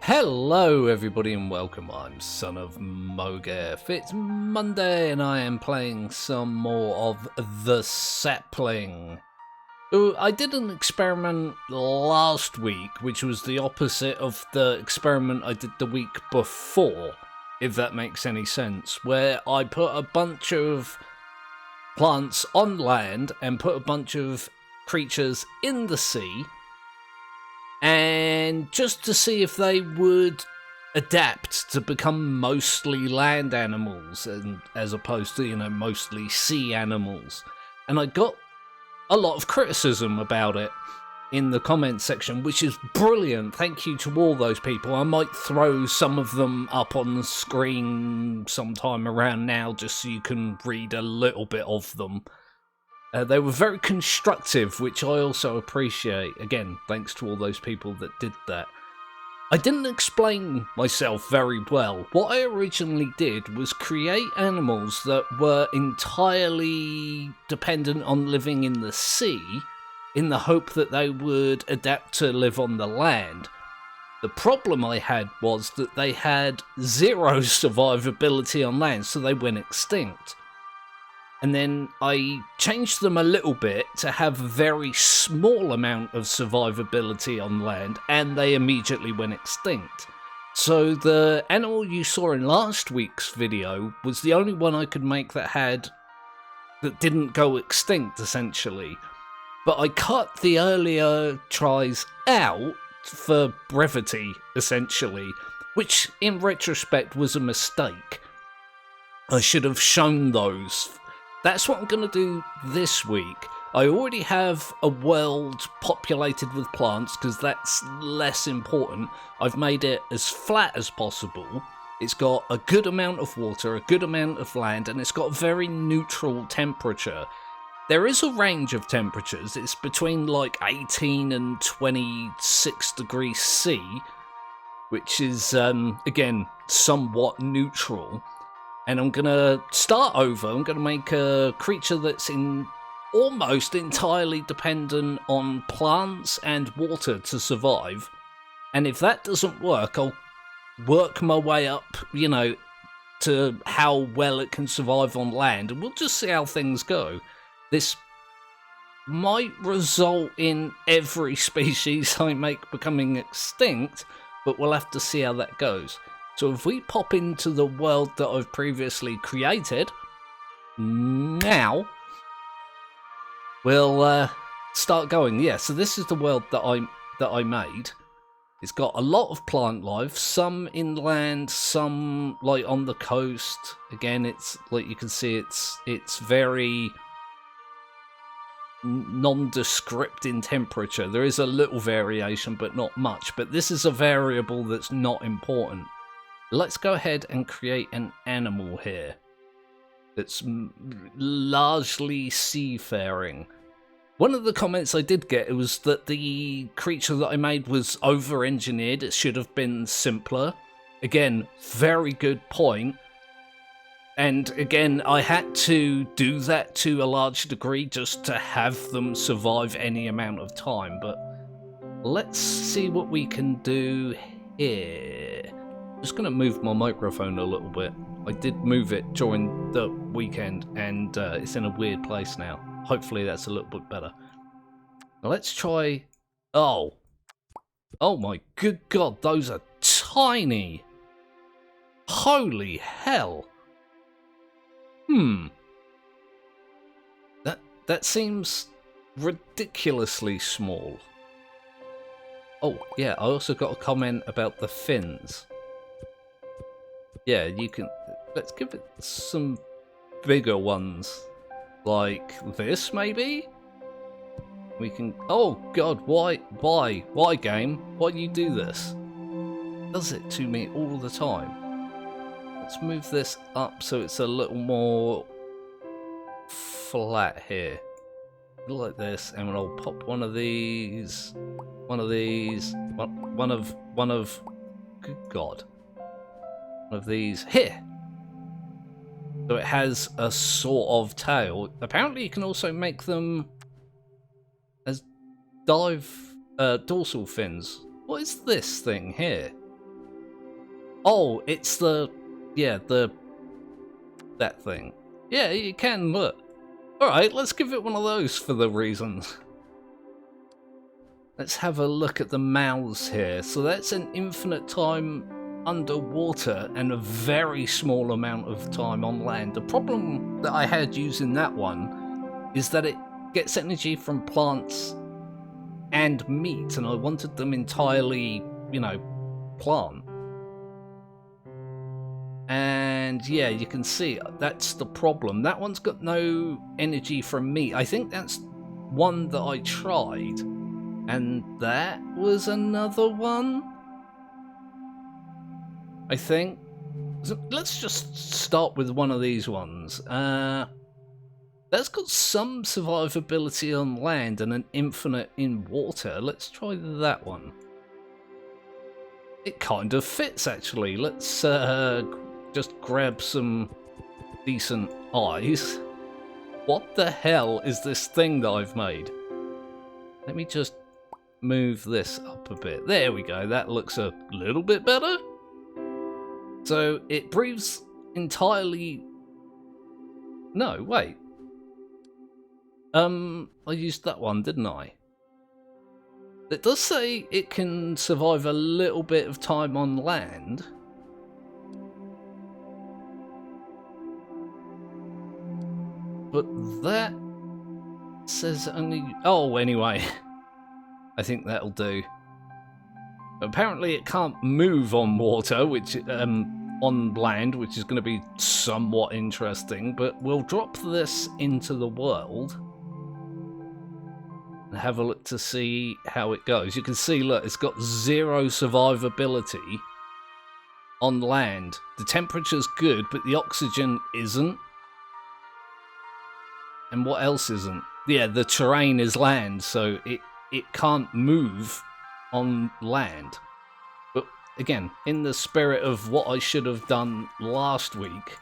Hello everybody and welcome, I'm Son of Mowgef. It's Monday and I am playing some more of the Sapling. I did an experiment last week which was the opposite of the experiment I did the week before, if that makes any sense, where I put a bunch of plants on land and put a bunch of creatures in the sea, and just to see if they would adapt to become mostly land animals and as opposed to, mostly sea animals. And I got a lot of criticism about it in the comments section, which is brilliant. Thank you to all those people. I might throw some of them up on the screen sometime around now just so you can read a little bit of them. They were very constructive, which I also appreciate. Again, thanks to all those people that did that. I didn't explain myself very well. What I originally did was create animals that were entirely dependent on living in the sea, in the hope that they would adapt to live on the land. The problem I had was that they had zero survivability on land, so they went extinct. And then I changed them a little bit to have a very small amount of survivability on land, and they immediately went extinct. So the animal you saw in last week's video was the only one I could make that didn't go extinct, essentially. But I cut the earlier tries out for brevity, essentially, which in retrospect was a mistake. I should have shown those. That's what I'm going to do this week. I already have a world populated with plants because that's less important. I've made it as flat as possible. It's got a good amount of water, a good amount of land, and it's got a very neutral temperature. There is a range of temperatures. It's between like 18 and 26 degrees C, which is, again, somewhat neutral. And I'm going to start over. I'm going to make a creature that's almost entirely dependent on plants and water to survive. And if that doesn't work, I'll work my way up, to how well it can survive on land. And we'll just see how things go. This might result in every species I make becoming extinct, but we'll have to see how that goes. So if we pop into the world that I've previously created, now we'll start going. Yeah, so this is the world that I made. It's got a lot of plant life, some inland, some like on the coast. Again, it's like you can see, it's very nondescript in temperature. There is a little variation, but not much. But this is a variable that's not important. Let's go ahead and create an animal here that's largely seafaring. One of the comments I did get was that the creature that I made was over-engineered. It should have been simpler. Again, very good point. And again, I had to do that to a large degree just to have them survive any amount of time. But let's see what we can do here. I'm just going to move my microphone a little bit. I did move it during the weekend and it's in a weird place now. Hopefully that's a little bit better. Now let's try... Oh my good god, those are tiny. Holy hell. That seems ridiculously small. Oh yeah, I also got a comment about the fins. Yeah, you can... Let's give it some bigger ones. Like this, maybe? We can... Oh, God, why, game? Why do you do this? Does it to me all the time. Let's move this up so it's a little more flat here. Like this, and I'll pop one of these... One of... Good God. One of these here. So it has a sort of tail. Apparently you can also make them as dorsal fins. What is this thing here? Oh, it's the... Yeah, that thing. Yeah, you can, look. Alright, let's give it one of those for the reasons. Let's have a look at the mouths here. So that's an infinite time underwater and a very small amount of time on land. The problem that I had using that one is that it gets energy from plants and meat, and I wanted them entirely, you know, plant. And yeah, you can see that's the problem. That one's got no energy from meat. I think that's one that I tried, and that was another one, I think. So let's just start with one of these ones. That's got some survivability on land and an infinite in water. Let's try that one. It kind of fits, actually. Let's just grab some decent eyes. What the hell is this thing that I've made? Let me just move this up a bit. There we go. That looks a little bit better. So it breathes entirely... No, wait. I used that one, didn't I? It does say it can survive a little bit of time on land. But that says only... Oh, anyway. I think that'll do. Apparently it can't move on water, which... on land, which is going to be somewhat interesting. But we'll drop this into the world and have a look to see how it goes. You can see, look, it's got 0 survivability on land. The temperature's good, but the oxygen isn't. And what else isn't? Yeah, the terrain is land, so it can't move on land. But again, in the spirit of what I should have done last week,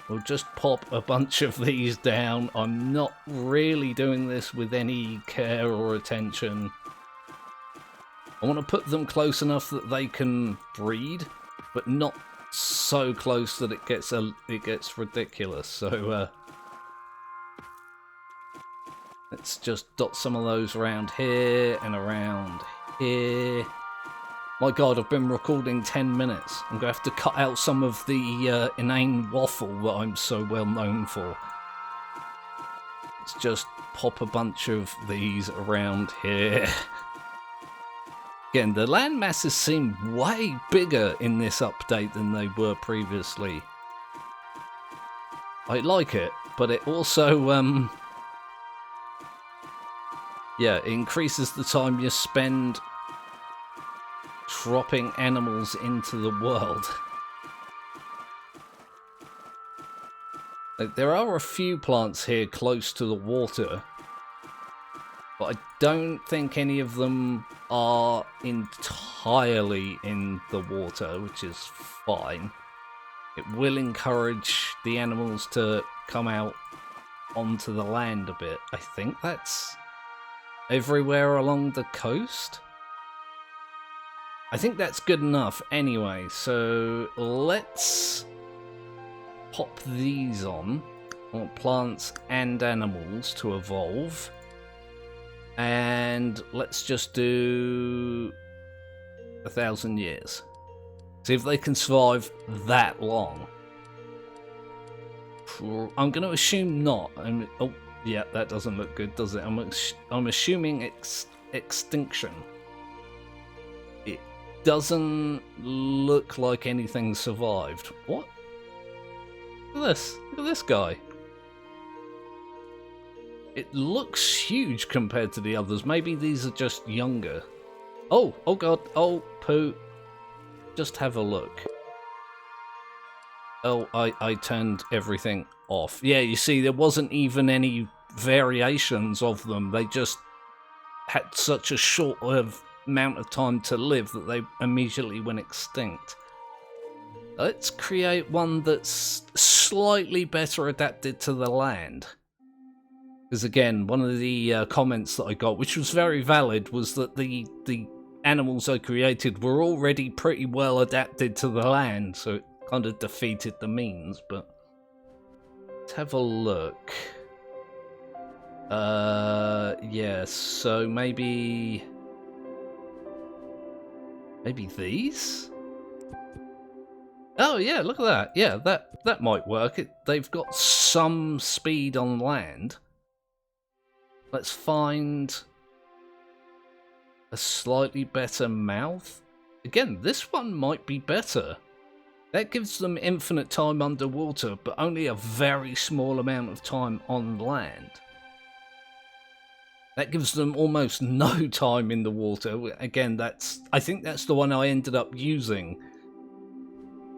we'll just pop a bunch of these down. I'm not really doing this with any care or attention. I want to put them close enough that they can breed, but not so close that it gets ridiculous. So let's just dot some of those around here and around here. My god, I've been recording 10 minutes. I'm going to have to cut out some of the inane waffle that I'm so well known for. Let's just pop a bunch of these around here. Again, the land masses seem way bigger in this update than they were previously. I like it, but it also, yeah, it increases the time you spend dropping animals into the world. Like, there are a few plants here close to the water, but I don't think any of them are entirely in the water, which is fine. It will encourage the animals to come out onto the land a bit. I think that's everywhere along the coast. I think that's good enough anyway, so let's pop these on. I want plants and animals to evolve. And let's just do 1,000 years. See if they can survive that long. I'm going to assume not. Oh, yeah, that doesn't look good, does it? I'm assuming extinction. Doesn't look like anything survived. What? Look at this. Look at this guy. It looks huge compared to the others. Maybe these are just younger. Oh, oh god. Oh, poo. Just have a look. Oh, I turned everything off. Yeah, you see, there wasn't even any variations of them. They just had such a short amount of time to live that they immediately went extinct. Let's create one that's slightly better adapted to the land. Because again, one of the comments that I got, which was very valid, was that the animals I created were already pretty well adapted to the land, so it kind of defeated the means, but let's have a look. Yeah, so maybe these? Oh yeah, look at that. Yeah, that might work. They've got some speed on land. Let's find a slightly better mouth. Again, this one might be better. That gives them infinite time underwater, but only a very small amount of time on land. That gives them almost no time in the water. Again, I think that's the one I ended up using,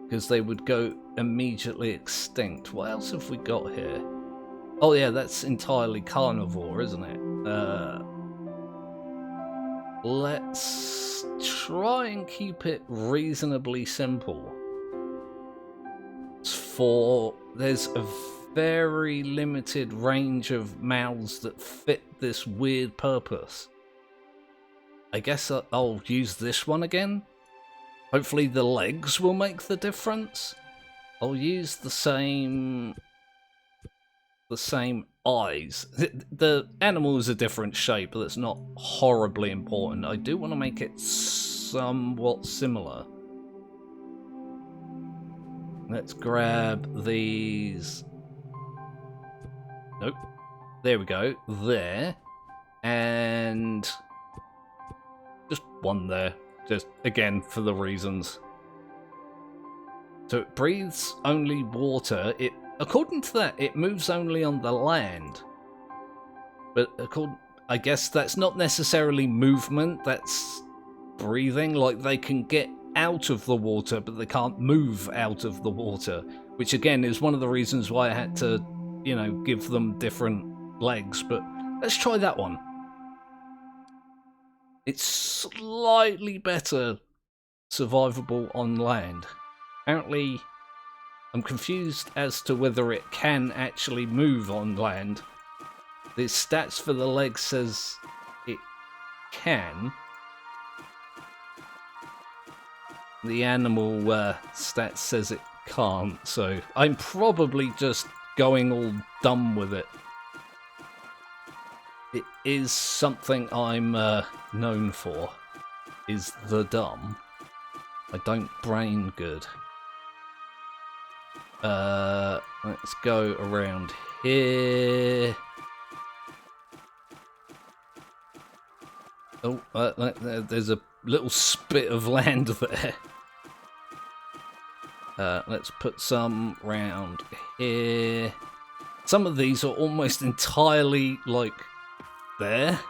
because they would go immediately extinct. What else have we got here? Oh yeah, that's entirely carnivore, isn't it? Let's try and keep it reasonably simple. There's a very limited range of mouths that fit this weird purpose. I guess I'll use this one again. Hopefully the legs will make the difference. I'll use the same eyes. The animal is a different shape, but that's not horribly important. I do want to make it somewhat similar. Let's grab these. Nope. There we go. There. And just one there. Just, again, for the reasons. So it breathes only water. According to that, it moves only on the land. But I guess that's not necessarily movement, that's breathing. Like, they can get out of the water, but they can't move out of the water. Which, again, is one of the reasons why I had to, give them different legs. But let's try that one. It's slightly better survivable on land. Apparently, I'm confused as to whether it can actually move on land. The stats for the legs says it can. The animal stats says it can't, so I'm probably just going all dumb with it. It is something I'm known for, is the dumb. I don't brain good. Let's go around here. Oh, there's a little spit of land there. Let's put some round here. Some of these are almost entirely, like, there.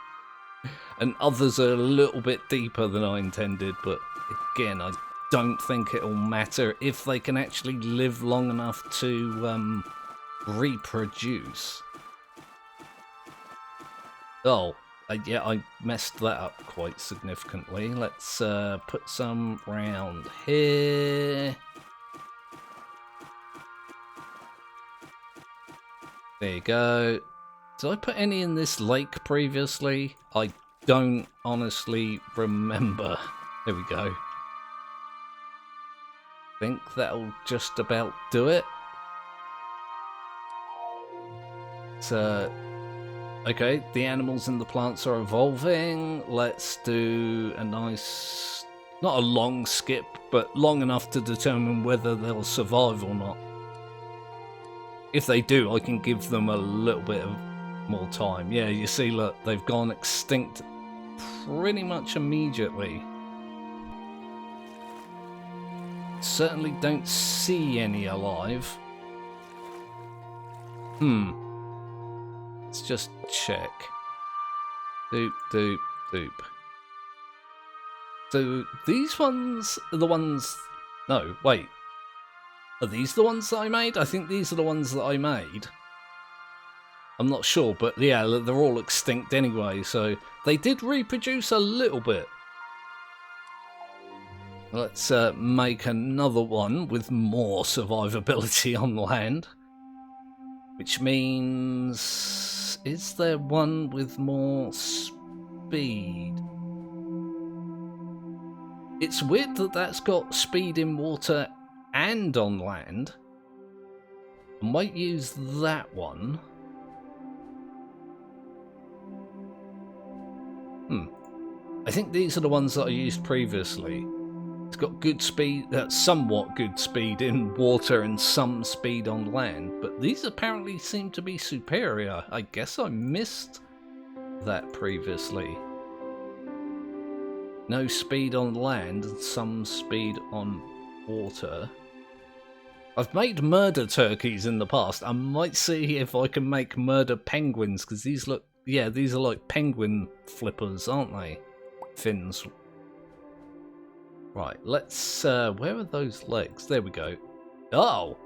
And others are a little bit deeper than I intended, but again, I don't think it'll matter if they can actually live long enough to reproduce. Oh, yeah, I messed that up quite significantly. Let's put some round here. There you go. Did I put any in this lake previously? I don't honestly remember. There we go. Think that'll just about do it. So, okay, the animals and the plants are evolving. Let's do a nice, not a long skip, but long enough to determine whether they'll survive or not. If they do, I can give them a little bit of more time. Yeah, you see, look, they've gone extinct pretty much immediately. Certainly don't see any alive. Let's just check. Doop, doop, doop. So these ones are the ones... No, wait. Are these the ones that I made? I think these are the ones that I made. I'm not sure, but yeah, they're all extinct anyway, so they did reproduce a little bit. Let's make another one with more survivability on land. Which means... Is there one with more speed? It's weird that that's got speed in water and on land. I might use that one. I think these are the ones that I used previously. It's got good speed, somewhat good speed in water and some speed on land, but these apparently seem to be superior. I guess I missed that previously. No speed on land and some speed on water. I've made murder turkeys in the past. I might see if I can make murder penguins, because these look, yeah, these are like penguin flippers, aren't they? Fins. Right, let's, where are those legs? There we go. Oh!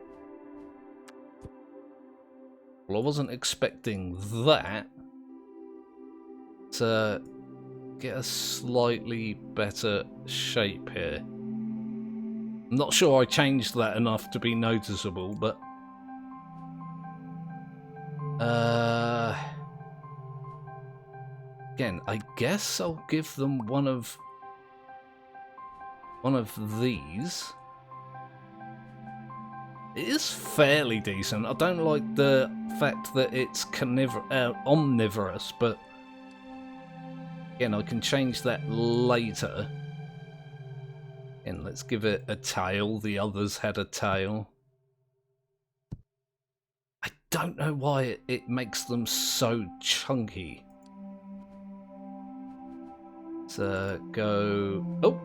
Well, I wasn't expecting that. To get a slightly better shape here. I'm not sure I changed that enough to be noticeable, but... Again, I guess I'll give them one of these. It is fairly decent. I don't like the fact that it's omnivorous, but again, I can change that later. And let's give it a tail. The others had a tail. I don't know why it makes them so chunky. Let's go... Oh,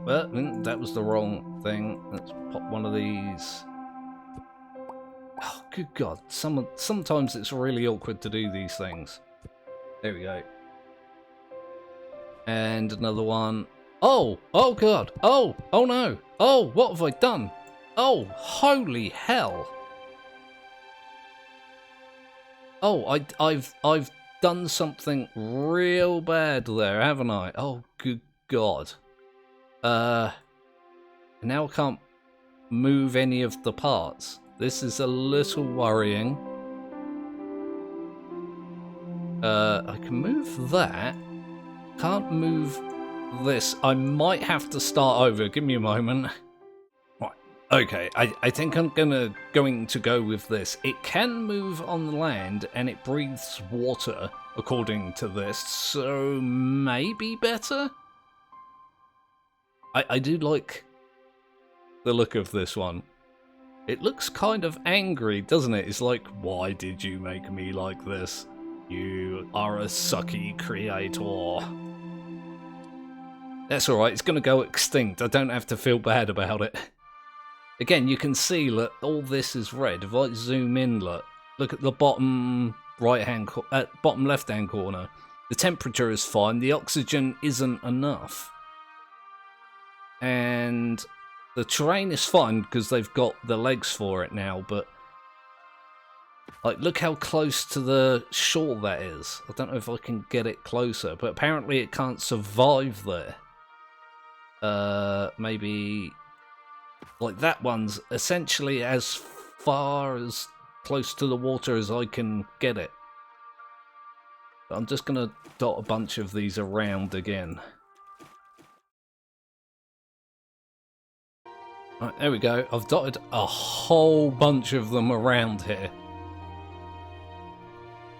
that was the wrong thing. Let's pop one of these. Oh, good God. Sometimes it's really awkward to do these things. There we go. And another one. Oh! Oh, God! Oh! Oh, no! Oh, what have I done? Oh, holy hell! Oh, I've done something real bad there, haven't I? Oh, good God. Now I can't move any of the parts. This is a little worrying. I can move that. Can't move this. I might have to start over. Give me a moment. Right. Okay, I think I'm going to go with this. It can move on land and it breathes water, according to this, so maybe better? I do like the look of this one. It looks kind of angry, doesn't it? It's like, why did you make me like this? You are a sucky creator. That's alright, it's going to go extinct. I don't have to feel bad about it. Again, you can see, look, all this is red. If I zoom in, look at the bottom bottom left-hand corner. The temperature is fine. The oxygen isn't enough. And the terrain is fine because they've got the legs for it now, but like, look how close to the shore that is. I don't know if I can get it closer, but apparently it can't survive there. Maybe like that one's essentially as far as close to the water as I can get it. But I'm just gonna dot a bunch of these around again. Right, there we go. I've dotted a whole bunch of them around here.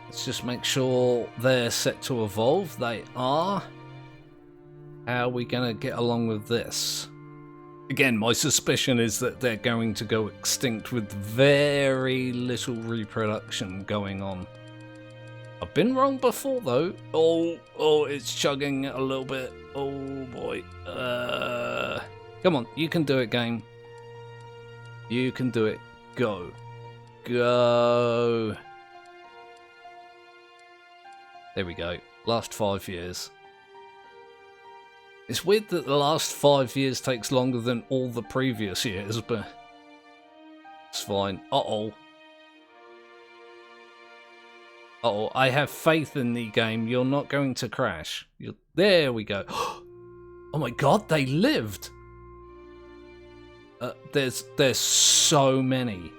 Let's just make sure they're set to evolve. They are. How are we going to get along with this? Again, my suspicion is that they're going to go extinct with very little reproduction going on. I've been wrong before, though. Oh, it's chugging a little bit. Oh, boy. Come on, you can do it, game. You can do it. Go. Go. There we go. Last 5 years. It's weird that the last 5 years takes longer than all the previous years, but it's fine. Uh-oh. Uh-oh, I have faith in the game. You're not going to crash. There we go. Oh my God, they lived! There's so many.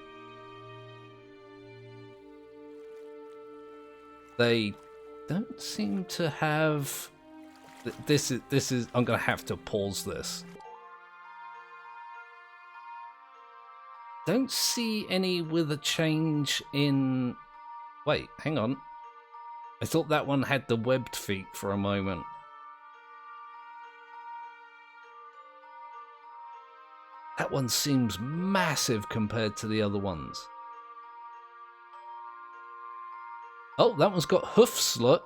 They don't seem to have... This is. I'm gonna have to pause this. don't see any with a change in... Wait, hang on. I thought that one had the webbed feet for a moment. That one seems massive compared to the other ones. Oh, that one's got hoofs, look.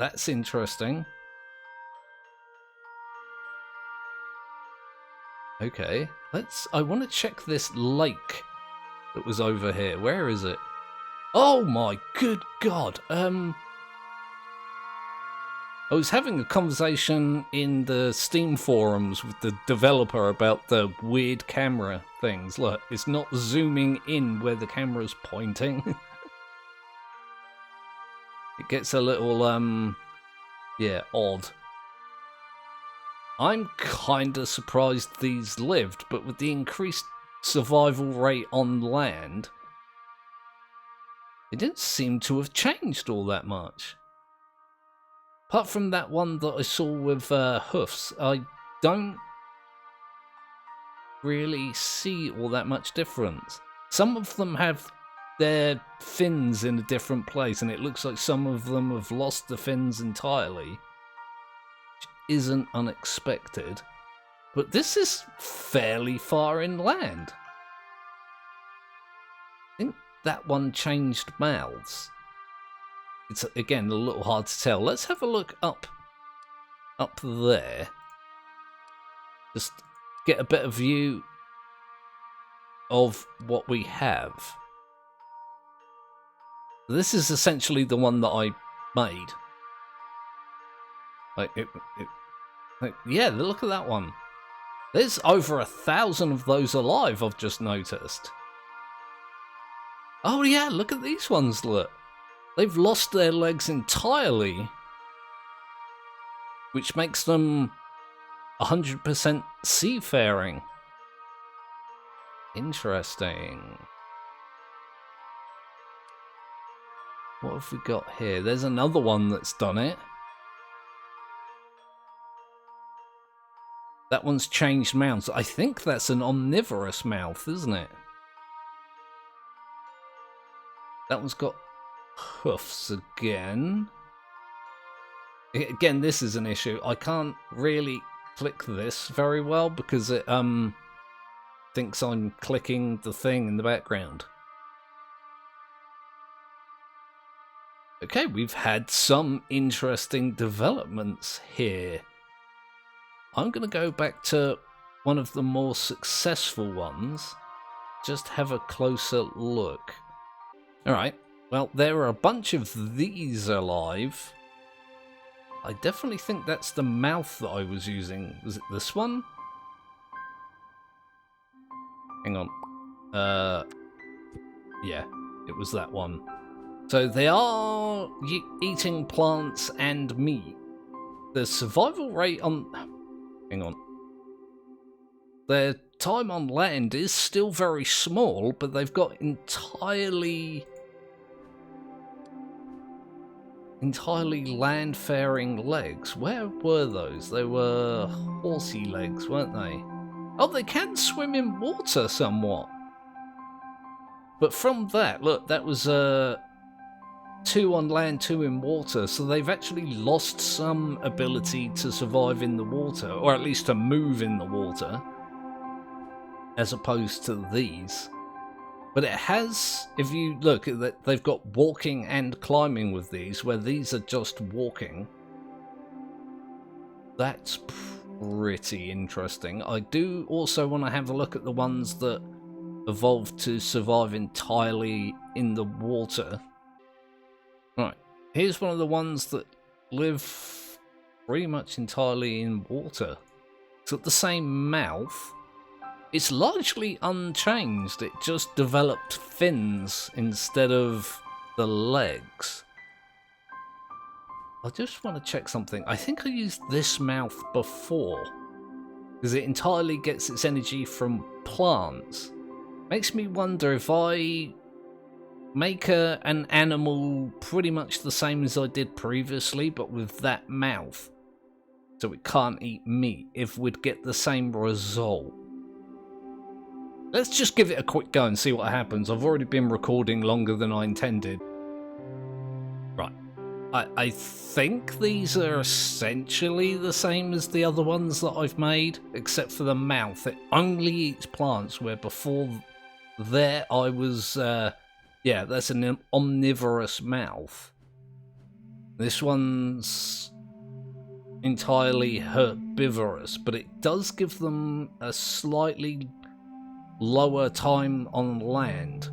That's interesting. Okay, I want to check this lake that was over here. Where is it? Oh my good God. I was having a conversation in the Steam forums with the developer about the weird camera things. Look, it's not zooming in where the camera's pointing. It gets a little, yeah, odd. I'm kinda surprised these lived, but with the increased survival rate on land, it didn't seem to have changed all that much. Apart from that one that I saw with hoofs, I don't really see all that much difference. Some of them have their fins in a different place, and it looks like some of them have lost the fins entirely, which isn't unexpected. But this is fairly far inland. I think that one changed mouths. It's, again, a little hard to tell. Let's have a look up there. Just get a better view of what we have. This is essentially the one that I made. Yeah, look at that one. There's over 1,000 of those alive, I've just noticed. Oh yeah, look at these ones, look. They've lost their legs entirely, which makes them 100% seafaring. Interesting. What have we got here? There's another one that's done it. That one's changed mouths. I think that's an omnivorous mouth, isn't it? That one's got hoofs again. Again, this is an issue. I can't really click this very well because it thinks I'm clicking the thing in the background. Okay, we've had some interesting developments here. I'm going to go back to one of the more successful ones. Just have a closer look. Alright, well, there are a bunch of these alive. I definitely think that's the mouth that I was using. Was it this one? Hang on. Yeah, it was that one. So they are eating plants and meat. The survival rate on... Hang on. Their time on land is still very small, but they've got entirely land-faring legs. Where were those? They were horsey legs, weren't they? Oh, they can swim in water somewhat. But from that, look, that was 2 on land, 2 in water, so they've actually lost some ability to survive in the water, or at least to move in the water, as opposed to these. But it has, if you look at that, they've got walking and climbing with these, where these are just walking. That's pretty interesting. I do also want to have a look at the ones that evolved to survive entirely in the water. Right, here's one of the ones that live pretty much entirely in water. It's got the same mouth. It's largely unchanged. It just developed fins instead of the legs. I just want to check something. I think I used this mouth before, because it entirely gets its energy from plants. Makes me wonder if I make an animal pretty much the same as I did previously, but with that mouth, so it can't eat meat, if we'd get the same result. let's just give it a quick go and see what happens. I've already been recording longer than I intended. Right. I think these are essentially the same as the other ones that I've made, except for the mouth. It only eats plants, where before there I was... yeah, that's an omnivorous mouth. This one's entirely herbivorous, but it does give them a slightly lower time on land.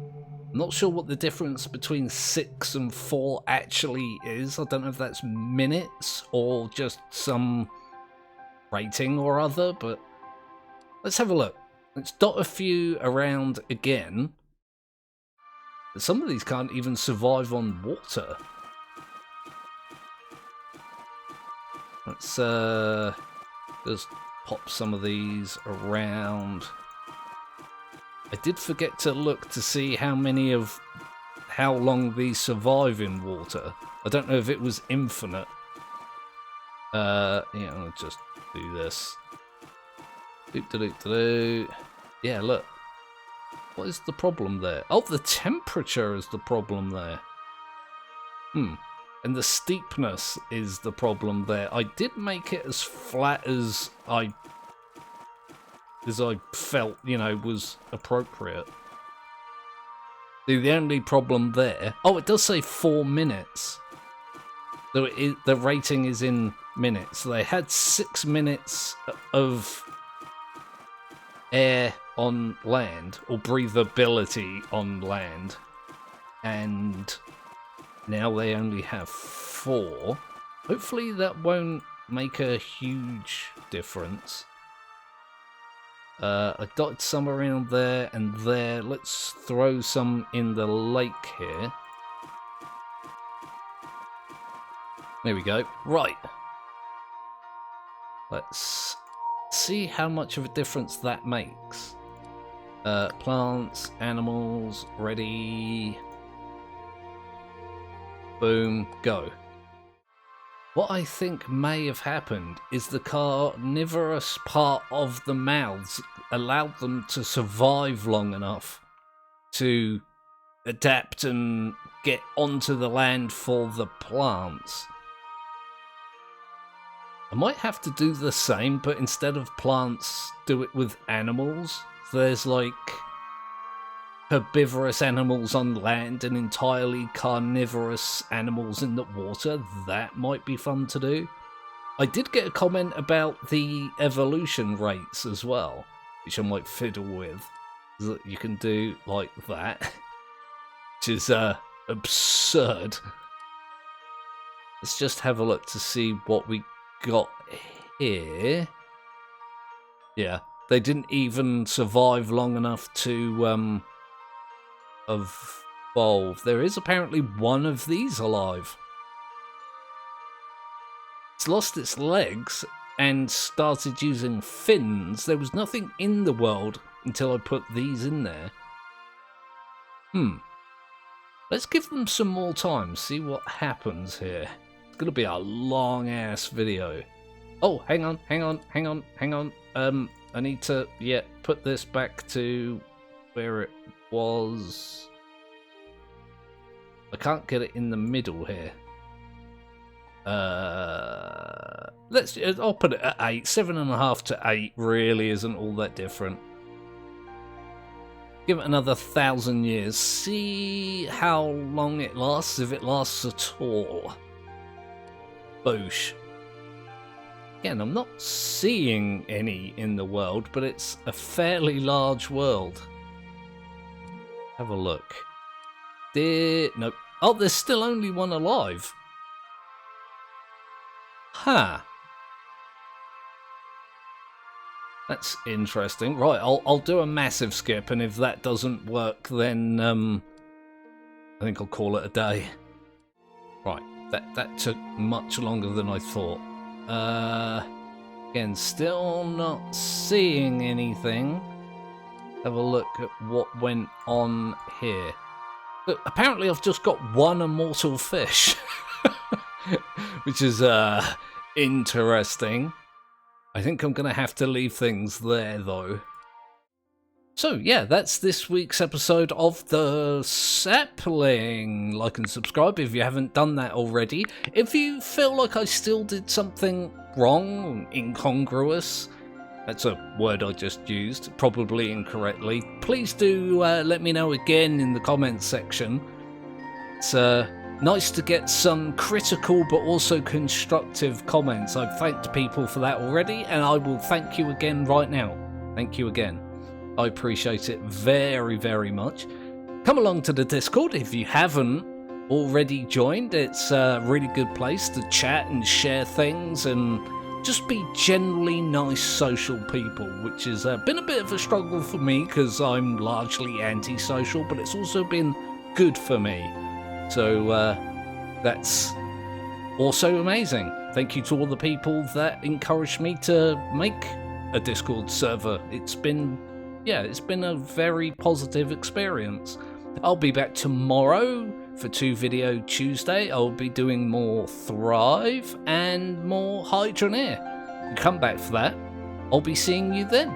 I'm not sure what the difference between 6 and 4 actually is. I don't know if that's minutes or just some rating or other, but let's have a look. Let's dot a few around again. Some of these can't even survive on water. Let's just pop some of these around. I did forget to look to see how long these survive in water. I don't know if it was infinite. Yeah, I'll just do this. Yeah, look. What is the problem there? Oh, the temperature is the problem there. And the steepness is the problem there. I did make it as flat as I felt, you know, was appropriate. The only problem there... Oh, it does say 4 minutes. So the rating is in minutes. They had 6 minutes of air on land, or breathability on land, and now they only have 4. Hopefully that won't make a huge difference. I dotted some around there and there. Let's throw some in the lake here. There we go. Right. Let's see how much of a difference that makes. Plants, animals, ready. Boom, go. What I think may have happened is the carnivorous part of the mouths allowed them to survive long enough to adapt and get onto the land for the plants. I might have to do the same, but instead of plants, do it with animals. There's like herbivorous animals on land and entirely carnivorous animals in the water. That might be fun to do. I did get a comment about the evolution rates as well, which I might fiddle with. That you can do like that, which is absurd. Let's just have a look to see what we got here. Yeah, they didn't even survive long enough to evolve. There is apparently one of these alive. It's lost its legs and started using fins. There was nothing in the world until I put these in there. Let's give them some more time, see what happens here. It's gonna be a long ass video. Oh, hang on. I need to, put this back to where it was. I can't get it in the middle here. I'll put it at 8. 7.5 to 8 really isn't all that different. Give it another 1,000 years. See how long it lasts, if it lasts at all. Boosh. Again, I'm not seeing any in the world, but it's a fairly large world. Have a look. Nope. Oh, there's still only one alive. Huh. That's interesting. Right, I'll do a massive skip, and if that doesn't work, then I think I'll call it a day. Right, that took much longer than I thought. Again, still not seeing anything. Have a look at what went on here. Look, apparently I've just got one immortal fish, which is interesting. I think I'm going to have to leave things there, though. So yeah, that's this week's episode of the Sapling. Like and subscribe if you haven't done that already. If you feel like I still did something wrong, incongruous, that's a word I just used, probably incorrectly, please do let me know again in the comments section. It's nice to get some critical but also constructive comments. I've thanked people for that already, and I will thank you again right now. Thank you again. I appreciate it very, very much. Come along to the Discord if you haven't already joined. It's a really good place to chat and share things and just be generally nice social people, which has been a bit of a struggle for me because I'm largely antisocial, but it's also been good for me. So that's also amazing. Thank you to all the people that encouraged me to make a Discord server. It's been a very positive experience. I'll be back tomorrow for 2 Video Tuesday. I'll be doing more Thrive and more Hydroneer. Come back for that. I'll be seeing you then.